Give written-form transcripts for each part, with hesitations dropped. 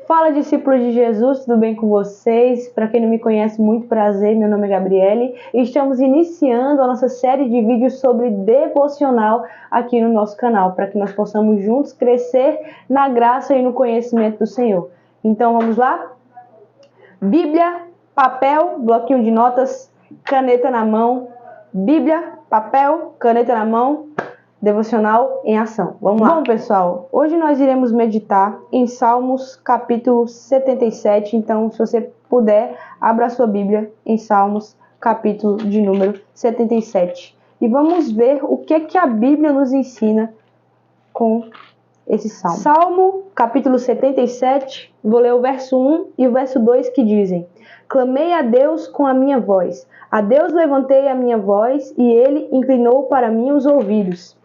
Fala, discípulos de Jesus, tudo bem com vocês? Para quem não me conhece, muito prazer, meu nome é Gabriele e estamos iniciando a nossa série de vídeos sobre devocional aqui no nosso canal, para que nós possamos juntos crescer na graça e no conhecimento do Senhor. Então vamos lá? Bíblia, papel, bloquinho de notas, caneta na mão. Bíblia, papel, caneta na mão. Devocional em ação. Vamos lá. Bom, pessoal, hoje nós iremos meditar em Salmos capítulo 77. Então, se você puder, abra a sua Bíblia em Salmos capítulo de número 77. E vamos ver o que a Bíblia nos ensina com esse salmo. Salmo capítulo 77, vou ler o verso 1 e o verso 2 que dizem: Clamei a Deus com a minha voz. A Deus levantei a minha voz e Ele inclinou para mim os ouvidos.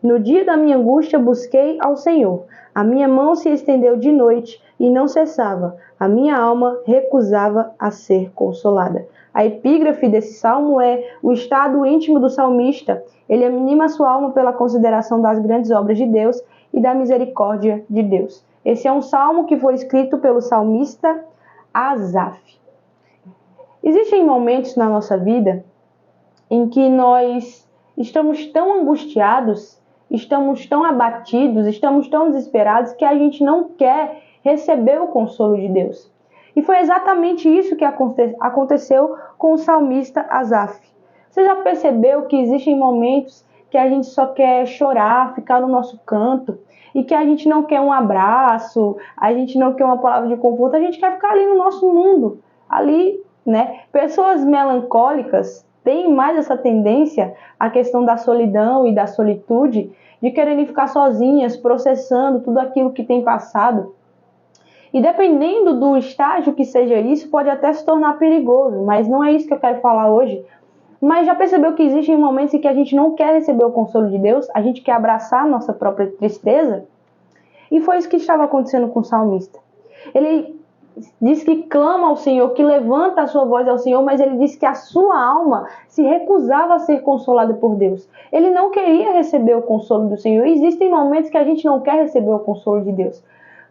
No dia da minha angústia busquei ao Senhor. A minha mão se estendeu de noite e não cessava. A minha alma recusava a ser consolada. A epígrafe desse salmo é o estado íntimo do salmista. Ele anima sua alma pela consideração das grandes obras de Deus e da misericórdia de Deus. Esse é um salmo que foi escrito pelo salmista Asaf. Existem momentos na nossa vida em que nós estamos tão angustiados, estamos tão abatidos, estamos tão desesperados que a gente não quer receber o consolo de Deus. E foi exatamente isso que aconteceu com o salmista Asaf. Você já percebeu que existem momentos que a gente só quer chorar, ficar no nosso canto, e que a gente não quer um abraço, a gente não quer uma palavra de conforto, a gente quer ficar ali no nosso mundo, ali, né? Pessoas melancólicas têm mais essa tendência à questão da solidão e da solitude, de quererem ficar sozinhas, processando tudo aquilo que tem passado. E dependendo do estágio que seja isso, pode até se tornar perigoso, mas não é isso que eu quero falar hoje. Mas já percebeu que existem momentos em que a gente não quer receber o consolo de Deus, a gente quer abraçar a nossa própria tristeza? E foi isso que estava acontecendo com o salmista. Ele diz que clama ao Senhor, que levanta a sua voz ao Senhor, mas ele diz que a sua alma se recusava a ser consolada por Deus. Ele não queria receber o consolo do Senhor. E existem momentos que a gente não quer receber o consolo de Deus.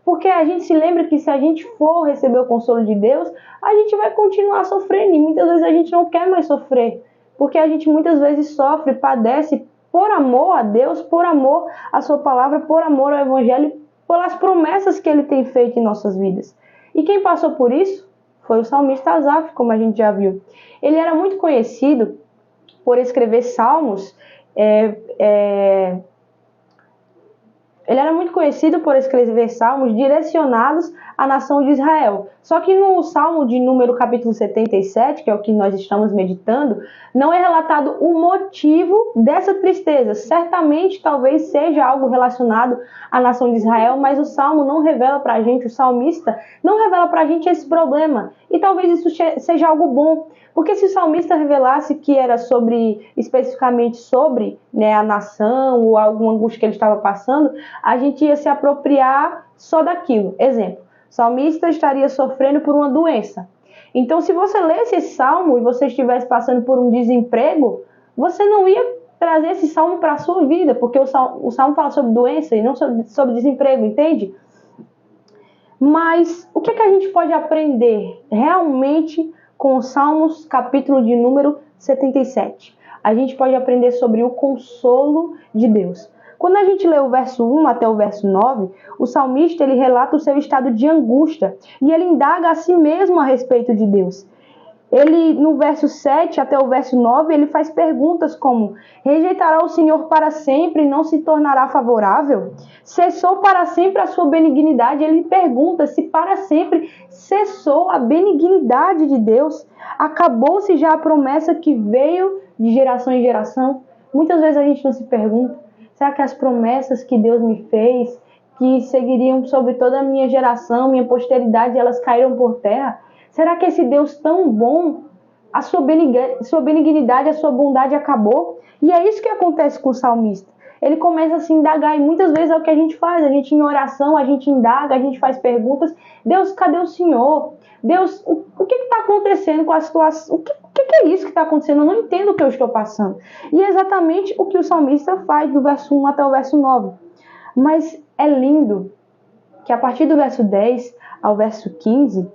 Porque a gente se lembra que se a gente for receber o consolo de Deus, a gente vai continuar sofrendo. E muitas vezes a gente não quer mais sofrer. Porque a gente muitas vezes sofre, padece por amor a Deus, por amor à sua palavra, por amor ao Evangelho, pelas promessas que Ele tem feito em nossas vidas. E quem passou por isso foi o salmista Asaf, como a gente já viu. Ele era muito conhecido por escrever salmos. Ele era muito conhecido por escrever salmos direcionados à nação de Israel. Só que no Salmo de número capítulo 77, que é o que nós estamos meditando, não é relatado o motivo dessa tristeza. Certamente, talvez seja algo relacionado à nação de Israel, mas o Salmo não revela para a gente, o salmista não revela para a gente esse problema. E talvez isso seja algo bom. Porque se o salmista revelasse que era especificamente sobre, né, a nação ou alguma angústia que ele estava passando, a gente ia se apropriar só daquilo. Exemplo, o salmista estaria sofrendo por uma doença. Então, se você lesse esse salmo e você estivesse passando por um desemprego, você não ia trazer esse salmo para a sua vida, porque o salmo fala sobre doença e não sobre desemprego, entende? Mas o que a gente pode aprender realmente com os Salmos, capítulo de número 77. A gente pode aprender sobre o consolo de Deus. Quando a gente lê o verso 1 até o verso 9, o salmista ele relata o seu estado de angústia e ele indaga a si mesmo a respeito de Deus. Ele, no verso 7 até o verso 9, ele faz perguntas como: rejeitará o Senhor para sempre e não se tornará favorável? Cessou para sempre a sua benignidade? Ele pergunta se para sempre cessou a benignidade de Deus. Acabou-se já a promessa que veio de geração em geração? Muitas vezes a gente não se pergunta: será que as promessas que Deus me fez, que seguiriam sobre toda a minha geração, minha posteridade, elas caíram por terra? Será que esse Deus tão bom, a sua benignidade, a sua bondade acabou? E é isso que acontece com o salmista. Ele começa a se indagar, e muitas vezes é o que a gente faz. A gente em oração, a gente indaga, a gente faz perguntas. Deus, cadê o Senhor? Deus, o que está acontecendo com a situação? O que é isso que está acontecendo? Eu não entendo o que eu estou passando. E é exatamente o que o salmista faz do verso 1 até o verso 9. Mas é lindo que a partir do verso 10, ao verso 15,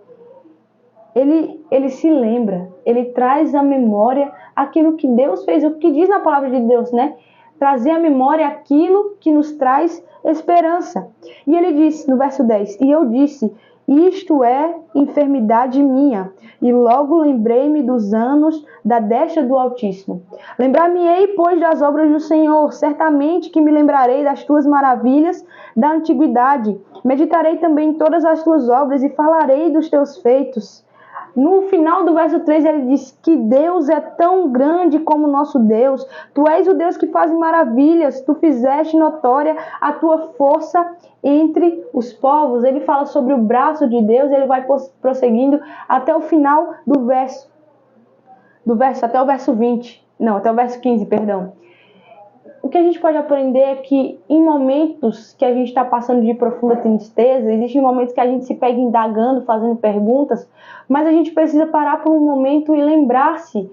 ele se lembra, ele traz à memória aquilo que Deus fez, o que diz na palavra de Deus, né? Trazer à memória aquilo que nos traz esperança. E ele disse no verso 10, e eu disse, isto é enfermidade minha, e logo lembrei-me dos anos da destra do Altíssimo. Lembrar-me-ei, pois, das obras do Senhor, certamente que me lembrarei das tuas maravilhas da antiguidade. Meditarei também em todas as tuas obras e falarei dos teus feitos. No final do verso 3 ele diz que Deus é tão grande como nosso Deus. Tu és o Deus que faz maravilhas. Tu fizeste notória a tua força entre os povos. Ele fala sobre o braço de Deus. Ele vai prosseguindo até o final do verso. Até o verso 20. Não, até o verso 15, perdão. O que a gente pode aprender é que em momentos que a gente está passando de profunda tristeza, existem momentos que a gente se pega indagando, fazendo perguntas, mas a gente precisa parar por um momento e lembrar-se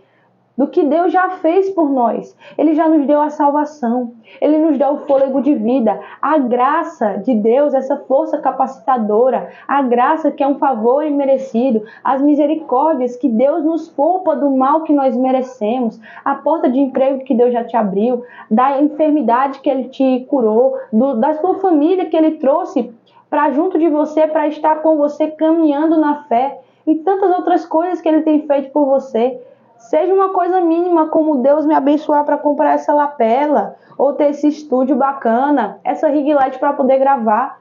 do que Deus já fez por nós. Ele já nos deu a salvação, Ele nos deu o fôlego de vida, a graça de Deus, essa força capacitadora, a graça que é um favor imerecido, as misericórdias que Deus nos poupa do mal que nós merecemos, a porta de emprego que Deus já te abriu, da enfermidade que Ele te curou, da sua família que Ele trouxe para junto de você, para estar com você caminhando na fé, e tantas outras coisas que Ele tem feito por você. Seja uma coisa mínima, como Deus me abençoar para comprar essa lapela, ou ter esse estúdio bacana, essa ring light para poder gravar.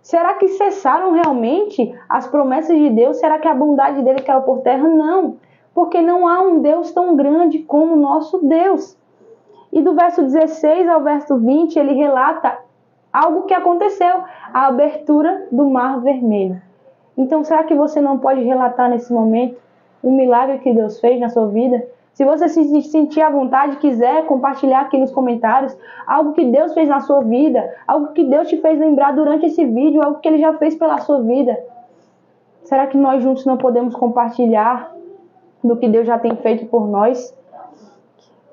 Será que cessaram realmente as promessas de Deus? Será que a bondade dele caiu por terra? Não, porque não há um Deus tão grande como o nosso Deus. E do verso 16 ao verso 20, ele relata algo que aconteceu, a abertura do Mar Vermelho. Então, será que você não pode relatar nesse momento um milagre que Deus fez na sua vida? Se você se sentir à vontade, quiser compartilhar aqui nos comentários algo que Deus fez na sua vida, algo que Deus te fez lembrar durante esse vídeo, algo que Ele já fez pela sua vida. Será que nós juntos não podemos compartilhar do que Deus já tem feito por nós?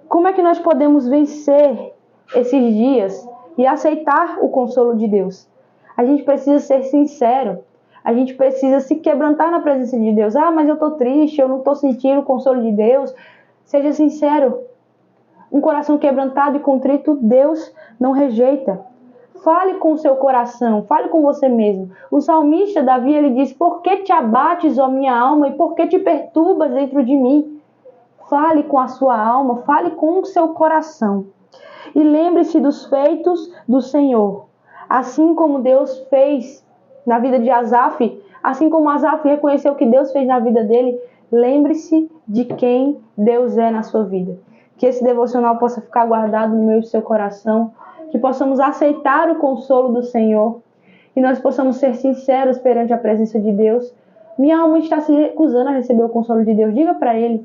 Como é que nós podemos vencer esses dias e aceitar o consolo de Deus? A gente precisa ser sincero. A gente precisa se quebrantar na presença de Deus. Ah, mas eu estou triste, eu não estou sentindo o consolo de Deus. Seja sincero. Um coração quebrantado e contrito, Deus não rejeita. Fale com o seu coração, fale com você mesmo. O salmista Davi, ele diz, por que te abates, ó minha alma, e por que te perturbas dentro de mim? Fale com a sua alma, fale com o seu coração. E lembre-se dos feitos do Senhor. Assim como Deus fez na vida de Asaf, assim como Asaf reconheceu que Deus fez na vida dele, lembre-se de quem Deus é na sua vida. Que esse devocional possa ficar guardado no meu e seu coração, que possamos aceitar o consolo do Senhor, e nós possamos ser sinceros perante a presença de Deus. Minha alma está se recusando a receber o consolo de Deus, diga para Ele.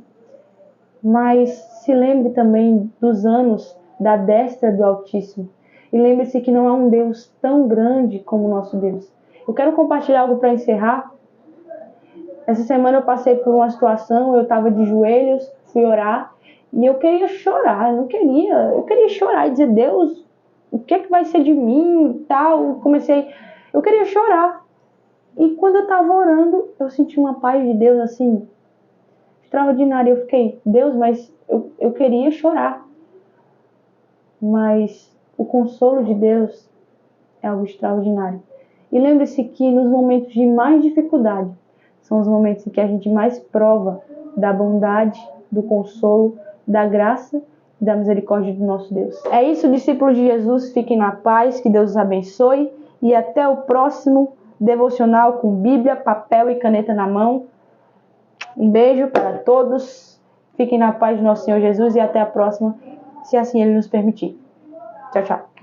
Mas se lembre também dos anos da destra do Altíssimo, e lembre-se que não há um Deus tão grande como o nosso Deus. Eu quero compartilhar algo para encerrar. Essa semana eu passei por uma situação, eu estava de joelhos, fui orar, e eu queria chorar, eu queria chorar e dizer, Deus, o que é que vai ser de mim e tal. Eu queria chorar. E quando eu estava orando, eu senti uma paz de Deus assim, extraordinária. Eu fiquei, Deus, mas eu queria chorar. Mas o consolo de Deus é algo extraordinário. E lembre-se que nos momentos de mais dificuldade, são os momentos em que a gente mais prova da bondade, do consolo, da graça e da misericórdia do nosso Deus. É isso, discípulos de Jesus. Fiquem na paz, que Deus os abençoe. E até o próximo devocional com Bíblia, papel e caneta na mão. Um beijo para todos. Fiquem na paz do nosso Senhor Jesus e até a próxima, se assim Ele nos permitir. Tchau, tchau.